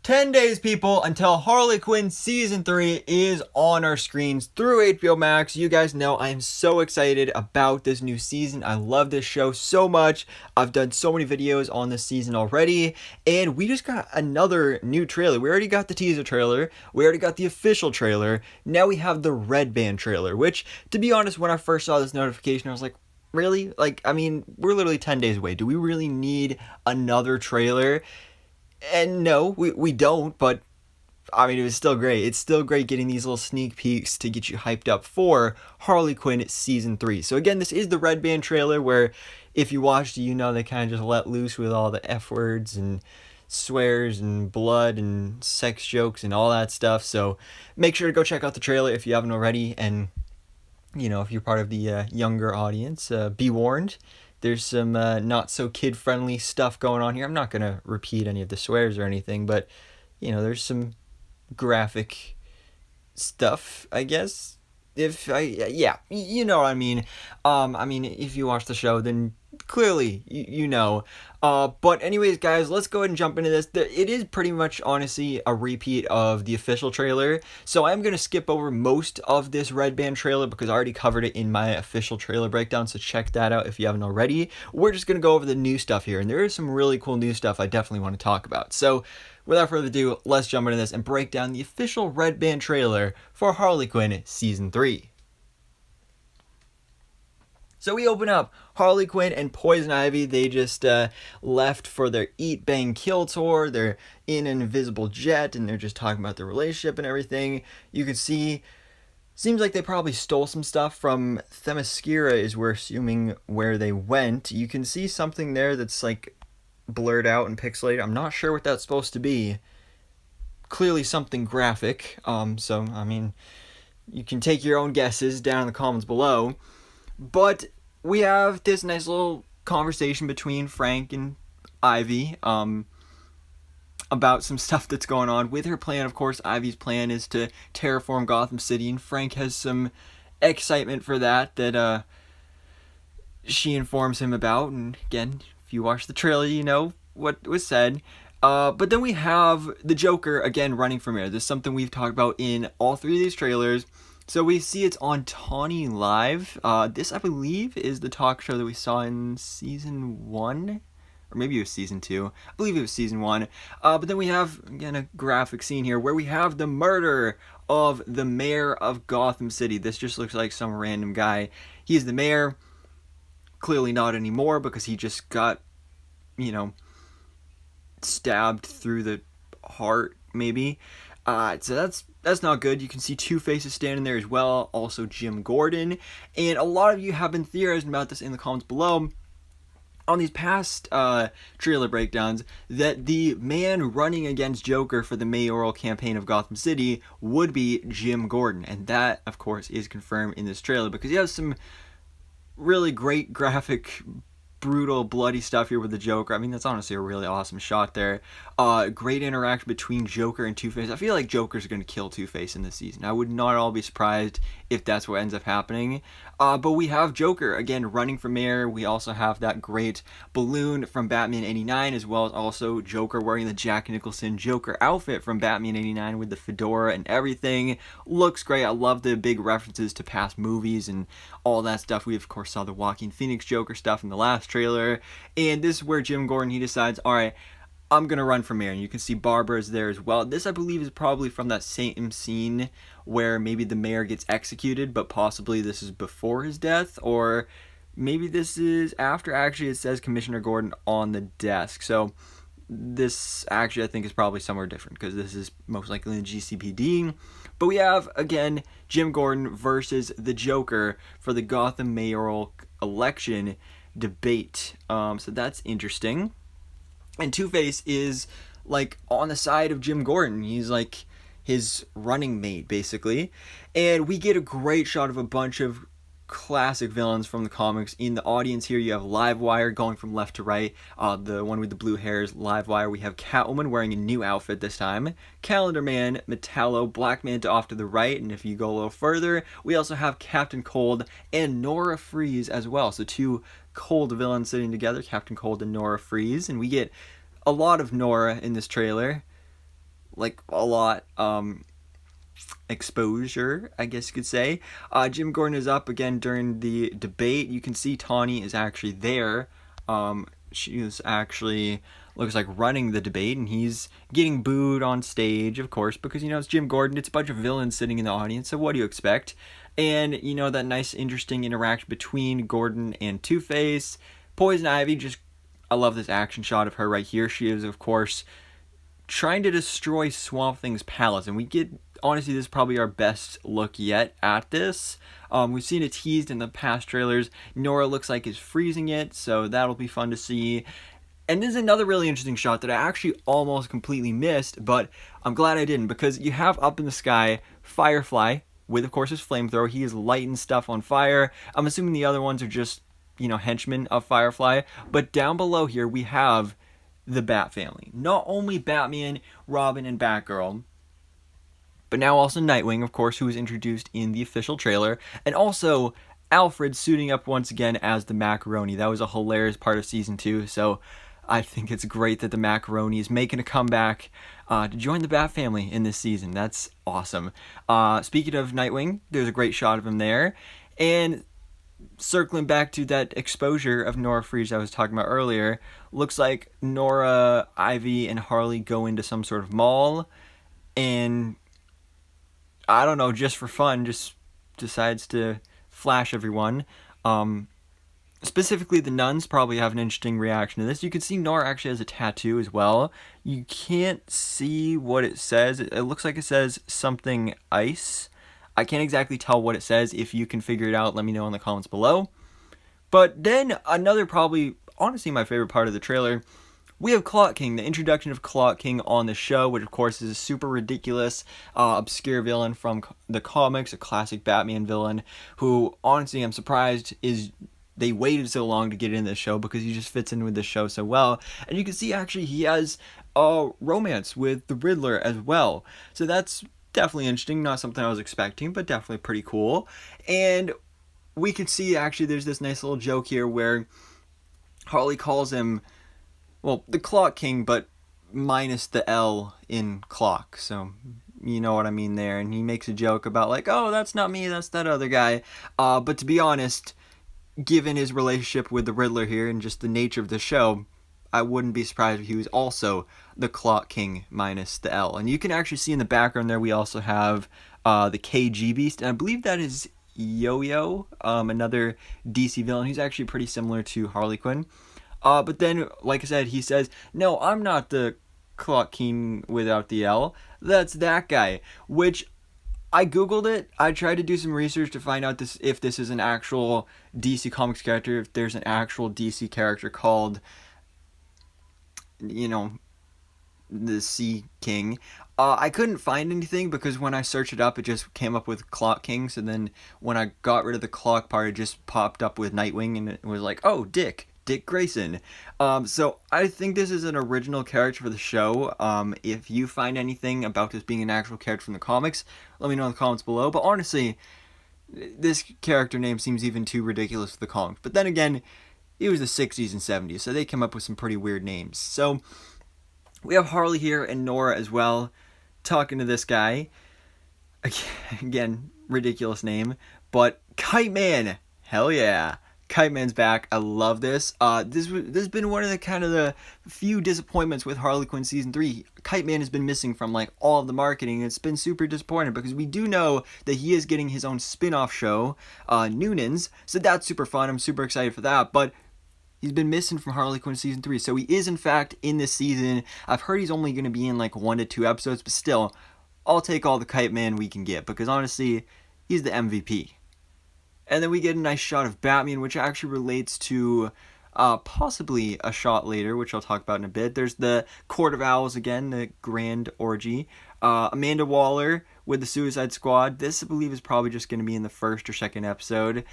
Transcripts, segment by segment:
10 days, people, until Harley Quinn Season 3 is on our screens through HBO Max. You guys know I am so excited about this new season. I love this show so much. I've done so many videos on this season already, and we just got another new trailer. We already got the teaser trailer. We already got the official trailer. Now we have the red band trailer, which, to be honest, when I first saw this notification, I was like, really? Like, I mean, we're literally 10 days away. Do we really need another trailer? And no, we don't, but I mean, it was still great. It's still great getting these little sneak peeks to get you hyped up for Harley Quinn Season 3. So again, this is the red band trailer where if you watched, you know they kind of just let loose with all the F words and swears and blood and sex jokes and all that stuff. So make sure to go check out the trailer if you haven't already. And, you know, if you're part of the younger audience, be warned. There's some not so kid-friendly stuff going on here. I'm not going to repeat any of the swears or anything, but, you know, there's some graphic stuff, I guess. Yeah, you know what I mean. I mean, if you watch the show, then clearly you know. But anyways, guys, let's go ahead and jump into this. It is pretty much, honestly, a repeat of the official trailer. So I'm going to skip over most of this red band trailer because I already covered it in my official trailer breakdown. So check that out if you haven't already. We're just going to go over the new stuff here. And there is some really cool new stuff I definitely want to talk about. So without further ado, let's jump into this and break down the official red band trailer for Harley Quinn Season 3. So we open up Harley Quinn and Poison Ivy. They just left for their Eat, Bang, Kill tour. They're in an invisible jet, and they're just talking about their relationship and everything. You can see, seems like they probably stole some stuff from Themyscira, is we're assuming where they went. You can see something there that's like blurred out and pixelated. I'm not sure what that's supposed to be. Clearly something graphic. So, I mean, you can take your own guesses down in the comments below. But we have this nice little conversation between Frank and Ivy about some stuff that's going on with her plan. Of course, Ivy's plan is to terraform Gotham City, and Frank has some excitement for that she informs him about. And again, if you watch the trailer, you know what was said. But then we have the Joker, again, running for mayor. This is something we've talked about in all three of these trailers. So we see it's on Tawny Live. This, I believe, is the talk show that we saw in Season 1. Or maybe it was Season 2. I believe it was Season 1. But then we have, again, a graphic scene here where we have the murder of the mayor of Gotham City. This just looks like some random guy. He's the mayor. Clearly not anymore because he just got, you know, stabbed through the heart, maybe. So that's not good. You can see Two-Face standing there as well, also Jim Gordon, and a lot of you have been theorizing about this in the comments below on these past trailer breakdowns that the man running against Joker for the mayoral campaign of Gotham City would be Jim Gordon, and that, of course, is confirmed in this trailer because he has some really great graphic, brutal, bloody stuff here with the Joker. I mean, that's honestly a really awesome shot there. Great interaction between Joker and Two-Face. I feel like Joker's going to kill Two-Face in this season. I would not at all be surprised if that's what ends up happening. But we have Joker, again, running for mayor. We also have that great balloon from Batman 89, as well as also Joker wearing the Jack Nicholson Joker outfit from Batman 89 with the fedora and everything. Looks great. I love the big references to past movies and all that stuff. We, of course, saw the Joaquin Phoenix Joker stuff in the last trailer. And this is where Jim Gordon, he decides, all right, I'm going to run for mayor. And you can see Barbara's there as well. This, I believe, is probably from that same scene where maybe the mayor gets executed, but possibly this is before his death, or maybe this is after. Actually, it says Commissioner Gordon on the desk. So this actually, I think, is probably somewhere different because this is most likely in the GCPD. But we have, again, Jim Gordon versus the Joker for the Gotham mayoral election debate. So that's interesting. And Two-Face is, like, on the side of Jim Gordon. He's, like, his running mate, basically. And we get a great shot of a bunch of classic villains from the comics. In the audience here, you have Livewire going from left to right. The one with the blue hair is Livewire. We have Catwoman wearing a new outfit this time. Calendar Man, Metallo, Black Manta off to the right. And if you go a little further, we also have Captain Cold and Nora Freeze as well. So two Cold villains sitting together, Captain Cold and Nora Freeze. And we get a lot of Nora in this trailer. like a lot exposure, I guess you could say. Jim Gordon is up again during the debate. You can see Tawny is actually there. She is actually looks like running the debate, and he's getting booed on stage, of course, because it's Jim Gordon. It's a bunch of villains sitting in the audience, so what do you expect? And that nice, interesting interaction between Gordon and Two-Face. Poison Ivy, I love this action shot of her right here. She is, of course, trying to destroy Swamp Thing's palace, and we get, honestly, this is probably our best look yet at this. We've seen it teased in the past trailers. Nora looks like is freezing it, so that'll be fun to see. And this is another really interesting shot that I actually almost completely missed, but I'm glad I didn't, because you have up in the sky Firefly with, of course, his flamethrower. He is lighting stuff on fire. I'm assuming the other ones are just, henchmen of Firefly. But down below here, we have the Bat family. Not only Batman, Robin, and Batgirl, but now also Nightwing, of course, who was introduced in the official trailer, and also Alfred suiting up once again as the Macaroni. That was a hilarious part of Season 2, so I think it's great that the Macaroni is making a comeback to join the Bat family in this season. That's awesome. Speaking of Nightwing, there's a great shot of him there. And circling back to that exposure of Nora Freeze I was talking about earlier, looks like Nora, Ivy, and Harley go into some sort of mall, and I don't know, just for fun, just decides to flash everyone. Specifically, the nuns probably have an interesting reaction to this. You can see Nora actually has a tattoo as well. You can't see what it says. It looks like it says something ice. I can't exactly tell what it says. If you can figure it out, let me know in the comments below. But then another, probably, honestly, my favorite part of the trailer, we have Clock King, the introduction of Clock King on the show, which of course is a super ridiculous, obscure villain from the comics, a classic Batman villain, who, honestly, I'm surprised they waited so long to get in this show, because he just fits in with the show so well. And you can see, actually, he has a romance with the Riddler as well. So that's definitely interesting. Not something I was expecting, but definitely pretty cool. And we can see, actually, there's this nice little joke here where Harley calls him, well, the Clock King, but minus the L in clock. So you know what I mean there. And he makes a joke about, like, oh, that's not me, that's that other guy. But to be honest, given his relationship with the Riddler here and just the nature of the show, I wouldn't be surprised if he was also the Clock King minus the L. And you can actually see in the background there we also have the KG Beast, and I believe that is Yo-Yo, another DC villain. He's actually pretty similar to Harley Quinn. But then, like I said, he says, no, I'm not the Clock King without the L. That's that guy, which I googled it. I tried to do some research to find out if this is an actual DC Comics character, if there's an actual DC character called, the Sea King. I couldn't find anything, because when I searched it up, it just came up with Clock King. So then when I got rid of the clock part, it just popped up with Nightwing, and it was like, oh, Dick Grayson. So I think this is an original character for the show. If you find anything about this being an actual character from the comics, let me know in the comments below. But honestly, this character name seems even too ridiculous for the comics. But then again, it was the 60s and 70s, so they came up with some pretty weird names. So we have Harley here and Nora as well, talking to this guy. Again, ridiculous name, but Kite Man, hell yeah. Kite Man's back. I love this. This has been one of the few disappointments with Harley Quinn Season 3. Kite Man has been missing from all of the marketing. It's been super disappointing, because we do know that he is getting his own spin-off show, Noonans, so that's super fun. I'm super excited for that, but he's been missing from Harley Quinn Season 3, so he is in fact in this season. I've heard he's only going to be in 1 to 2 episodes, but still, I'll take all the Kite Man we can get, because honestly, he's the MVP. And then we get a nice shot of Batman, which actually relates to possibly a shot later, which I'll talk about in a bit. There's the Court of Owls again, the grand orgy. Amanda Waller with the Suicide Squad. This, I believe, is probably just going to be in the first or second episode.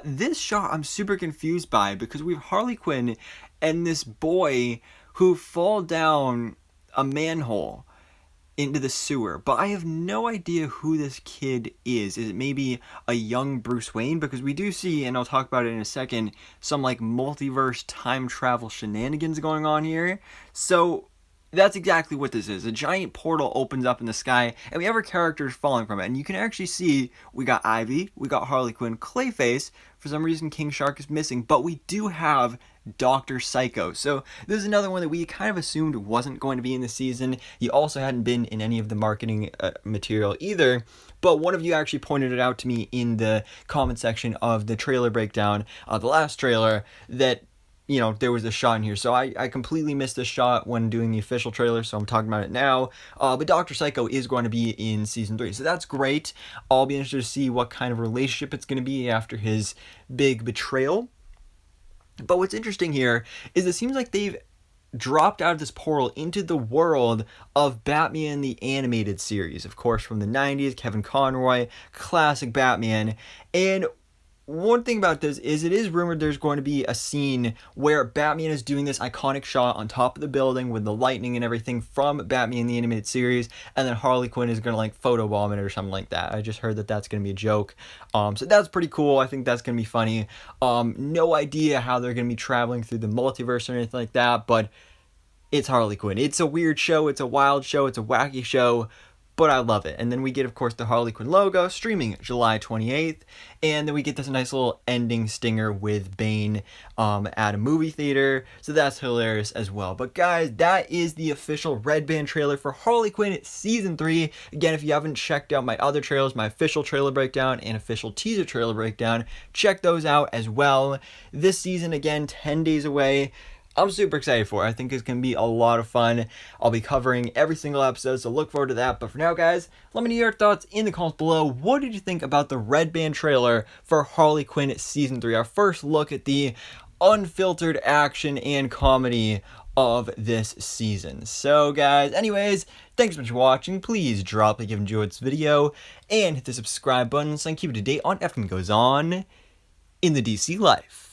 This shot I'm super confused by, because we have Harley Quinn and this boy who fall down a manhole into the sewer, but I have no idea who this kid is. Is it maybe a young Bruce Wayne? Because we do see, and I'll talk about it in a second, some multiverse time travel shenanigans going on here. So That's exactly what this is. A giant portal opens up in the sky, and we have our characters falling from it. And you can actually see we got Ivy, we got Harley Quinn, Clayface. For some reason, King Shark is missing, but we do have Dr. Psycho. So this is another one that we kind of assumed wasn't going to be in the season. He also hadn't been in any of the marketing material either. But one of you actually pointed it out to me in the comment section of the trailer breakdown, the last trailer, that there was a shot in here. So I completely missed this shot when doing the official trailer, so I'm talking about it now. But Dr. Psycho is going to be in Season 3, so that's great. I'll be interested to see what kind of relationship it's going to be after his big betrayal. But what's interesting here is it seems like they've dropped out of this portal into the world of Batman the Animated Series. Of course, from the 90s, Kevin Conroy, classic Batman. And one thing about this is it is rumored there's going to be a scene where Batman is doing this iconic shot on top of the building with the lightning and everything from Batman the Animated Series, and then Harley Quinn is going to like photobomb it or something like that. I just heard that that's going to be a joke. So that's pretty cool. I think that's going to be funny. No idea how they're going to be traveling through the multiverse or anything like that, but it's Harley Quinn. It's a weird show. It's a wild show. It's a wacky show. But I love it. And then we get, of course, the Harley Quinn logo streaming July 28th. And then we get this nice little ending stinger with Bane at a movie theater. So that's hilarious as well. But guys, that is the official Red Band trailer for Harley Quinn Season 3. Again, if you haven't checked out my other trailers, my official trailer breakdown and official teaser trailer breakdown, check those out as well. This season, again, 10 days away. I'm super excited for it. I think it's going to be a lot of fun. I'll be covering every single episode, so look forward to that. But for now, guys, let me know your thoughts in the comments below. What did you think about the Red Band trailer for Harley Quinn Season 3? Our first look at the unfiltered action and comedy of this season. So, guys, anyways, thanks so much for watching. Please drop a like if you enjoyed this video, and hit the subscribe button so I can keep you up to date on everything that goes on in the DC life.